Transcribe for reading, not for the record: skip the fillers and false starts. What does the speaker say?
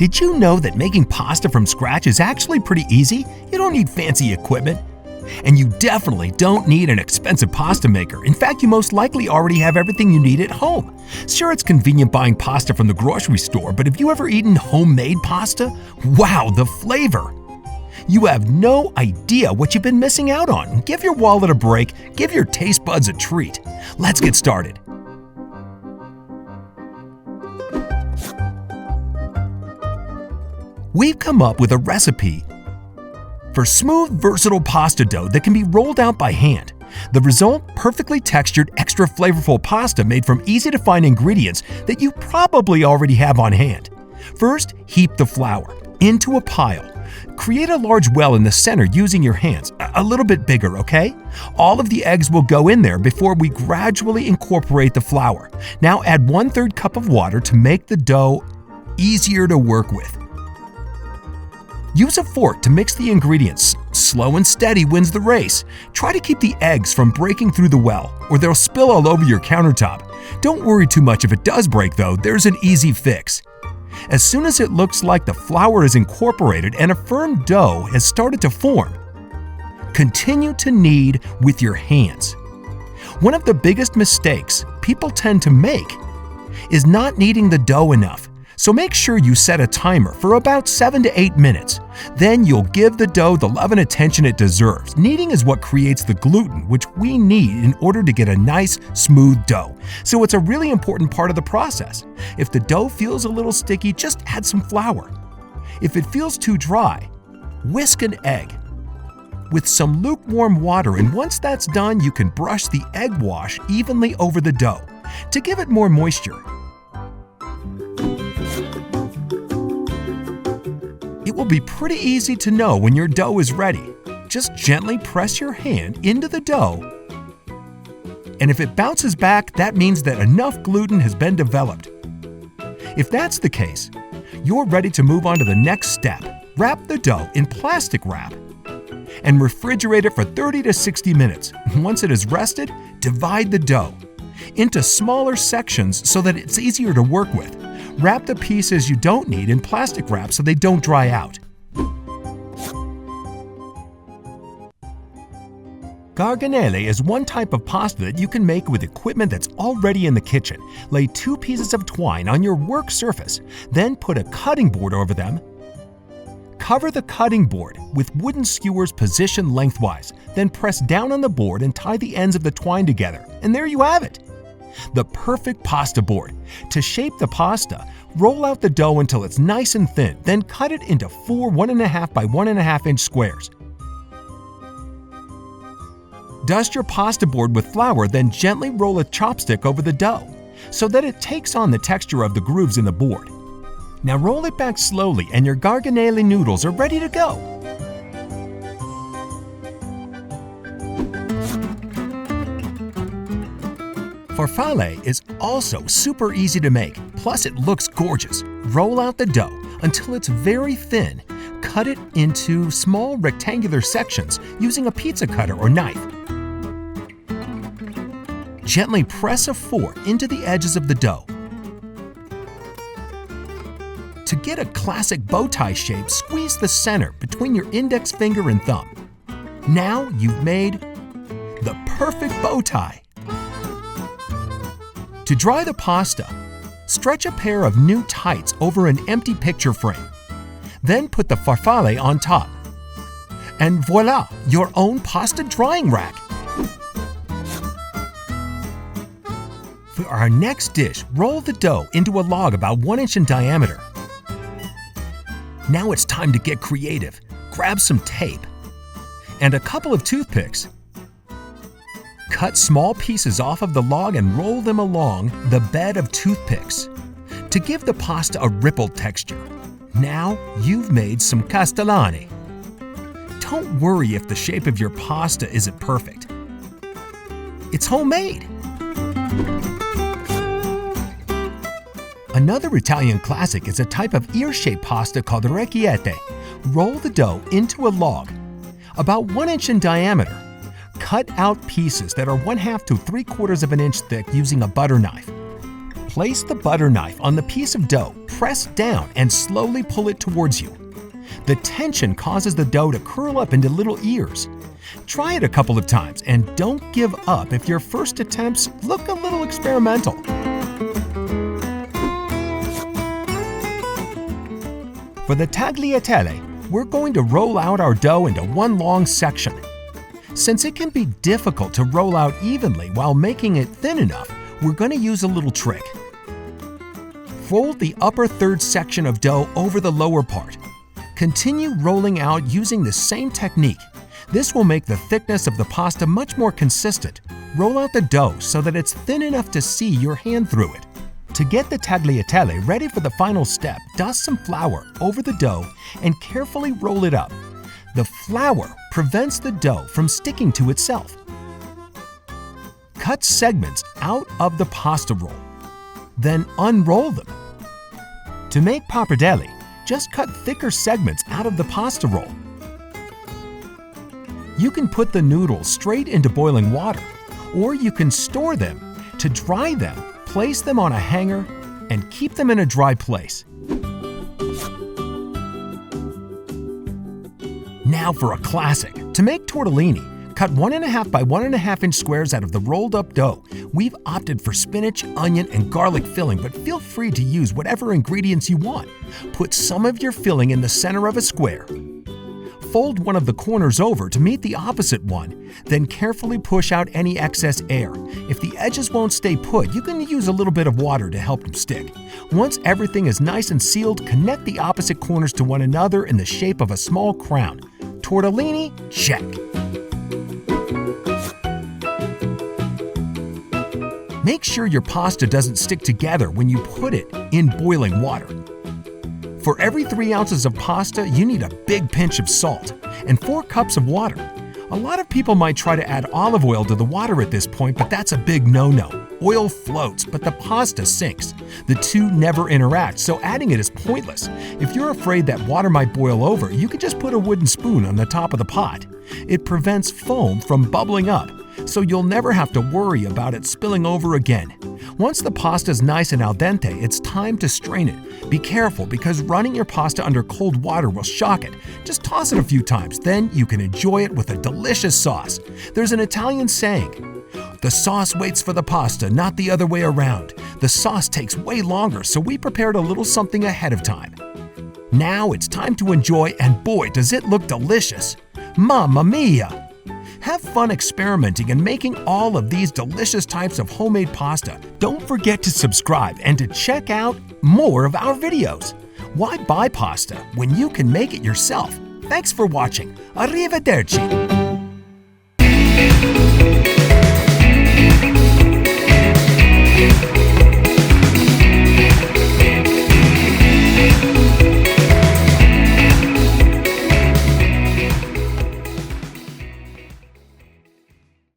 Did you know that making pasta from scratch is actually pretty easy? You don't need fancy equipment. And you definitely don't need an expensive pasta maker. In fact, you most likely already have everything you need at home. Sure, it's convenient buying pasta from the grocery store, but have you ever eaten homemade pasta? Wow, the flavor! You have no idea what you've been missing out on. Give your wallet a break, give your taste buds a treat. Let's get started. We've come up with a recipe for smooth, versatile pasta dough that can be rolled out by hand. The result, perfectly textured, extra flavorful pasta made from easy-to-find ingredients that you probably already have on hand. First, heap the flour into a pile. Create a large well in the center using your hands, a little bit bigger, okay? All of the eggs will go in there before we gradually incorporate the flour. Now add 1/3 cup of water to make the dough easier to work with. Use a fork to mix the ingredients. Slow and steady wins the race. Try to keep the eggs from breaking through the well, or they'll spill all over your countertop. Don't worry too much if it does break though, there's an easy fix. As soon as it looks like the flour is incorporated and a firm dough has started to form, continue to knead with your hands. One of the biggest mistakes people tend to make is not kneading the dough enough. So make sure you set a timer for about 7 to 8 minutes. Then you'll give the dough the love and attention it deserves. Kneading is what creates the gluten, which we need in order to get a nice, smooth dough. So it's a really important part of the process. If the dough feels a little sticky, just add some flour. If it feels too dry, whisk an egg with some lukewarm water, and once that's done, you can brush the egg wash evenly over the dough to give it more moisture. It will be pretty easy to know when your dough is ready. Just gently press your hand into the dough, and if it bounces back, that means that enough gluten has been developed. If that's the case, you're ready to move on to the next step. Wrap the dough in plastic wrap and refrigerate it for 30 to 60 minutes. Once it is rested, divide the dough into smaller sections so that it's easier to work with. Wrap the pieces you don't need in plastic wrap so they don't dry out. Garganelli is one type of pasta that you can make with equipment that's already in the kitchen. Lay 2 pieces of twine on your work surface, then put a cutting board over them. Cover the cutting board with wooden skewers positioned lengthwise, then press down on the board and tie the ends of the twine together. And there you have it! The perfect pasta board. To shape the pasta, roll out the dough until it's nice and thin, then cut it into 4 1.5 by 1.5 inch squares. Dust your pasta board with flour, then gently roll a chopstick over the dough so that it takes on the texture of the grooves in the board. Now roll it back slowly and your garganelli noodles are ready to go. Farfalle is also super easy to make, plus it looks gorgeous. Roll out the dough until it's very thin. Cut it into small rectangular sections using a pizza cutter or knife. Gently press a fork into the edges of the dough. To get a classic bow tie shape, squeeze the center between your index finger and thumb. Now you've made the perfect bow tie. To dry the pasta, stretch a pair of new tights over an empty picture frame. Then put the farfalle on top. And voila, your own pasta drying rack. For our next dish, roll the dough into a log about 1 inch in diameter. Now it's time to get creative. Grab some tape and a couple of toothpicks. Cut small pieces off of the log and roll them along the bed of toothpicks to give the pasta a rippled texture. Now you've made some castellane. Don't worry if the shape of your pasta isn't perfect. It's homemade. Another Italian classic is a type of ear-shaped pasta called Orecchiette. Roll the dough into a log about 1 inch in diameter. Cut out pieces that are 1/2 to 3/4 of an inch thick using a butter knife. Place the butter knife on the piece of dough, press down, and slowly pull it towards you. The tension causes the dough to curl up into little ears. Try it a couple of times and don't give up if your first attempts look a little experimental. For the tagliatelle, we're going to roll out our dough into one long section. Since it can be difficult to roll out evenly while making it thin enough, we're going to use a little trick. Fold the upper third section of dough over the lower part. Continue rolling out using the same technique. This will make the thickness of the pasta much more consistent. Roll out the dough so that it's thin enough to see your hand through it. To get the tagliatelle ready for the final step, dust some flour over the dough and carefully roll it up. The flour prevents the dough from sticking to itself. Cut segments out of the pasta roll, then unroll them. To make pappardelle, just cut thicker segments out of the pasta roll. You can put the noodles straight into boiling water, or you can store them. To dry them, place them on a hanger and keep them in a dry place. Now for a classic. To make tortellini, cut 1.5 by 1.5 inch squares out of the rolled up dough. We've opted for spinach, onion, and garlic filling, but feel free to use whatever ingredients you want. Put some of your filling in the center of a square. Fold one of the corners over to meet the opposite one, then carefully push out any excess air. If the edges won't stay put, you can use a little bit of water to help them stick. Once everything is nice and sealed, connect the opposite corners to one another in the shape of a small crown. Tortellini, check. Make sure your pasta doesn't stick together when you put it in boiling water. For every 3 ounces of pasta, you need a big pinch of salt and 4 cups of water. A lot of people might try to add olive oil to the water at this point, but that's a big no-no. Oil floats, but the pasta sinks. The two never interact, so adding it is pointless. If you're afraid that water might boil over, you can just put a wooden spoon on the top of the pot. It prevents foam from bubbling up, so you'll never have to worry about it spilling over again. Once the pasta is nice and al dente, it's time to strain it. Be careful because running your pasta under cold water will shock it. Just toss it a few times, then you can enjoy it with a delicious sauce. There's an Italian saying, "The sauce waits for the pasta, not the other way around." The sauce takes way longer, so we prepared a little something ahead of time. Now it's time to enjoy, and boy, does it look delicious! Mamma mia! Have fun experimenting and making all of these delicious types of homemade pasta. Don't forget to subscribe and to check out more of our videos. Why buy pasta when you can make it yourself? Thanks for watching. Arrivederci.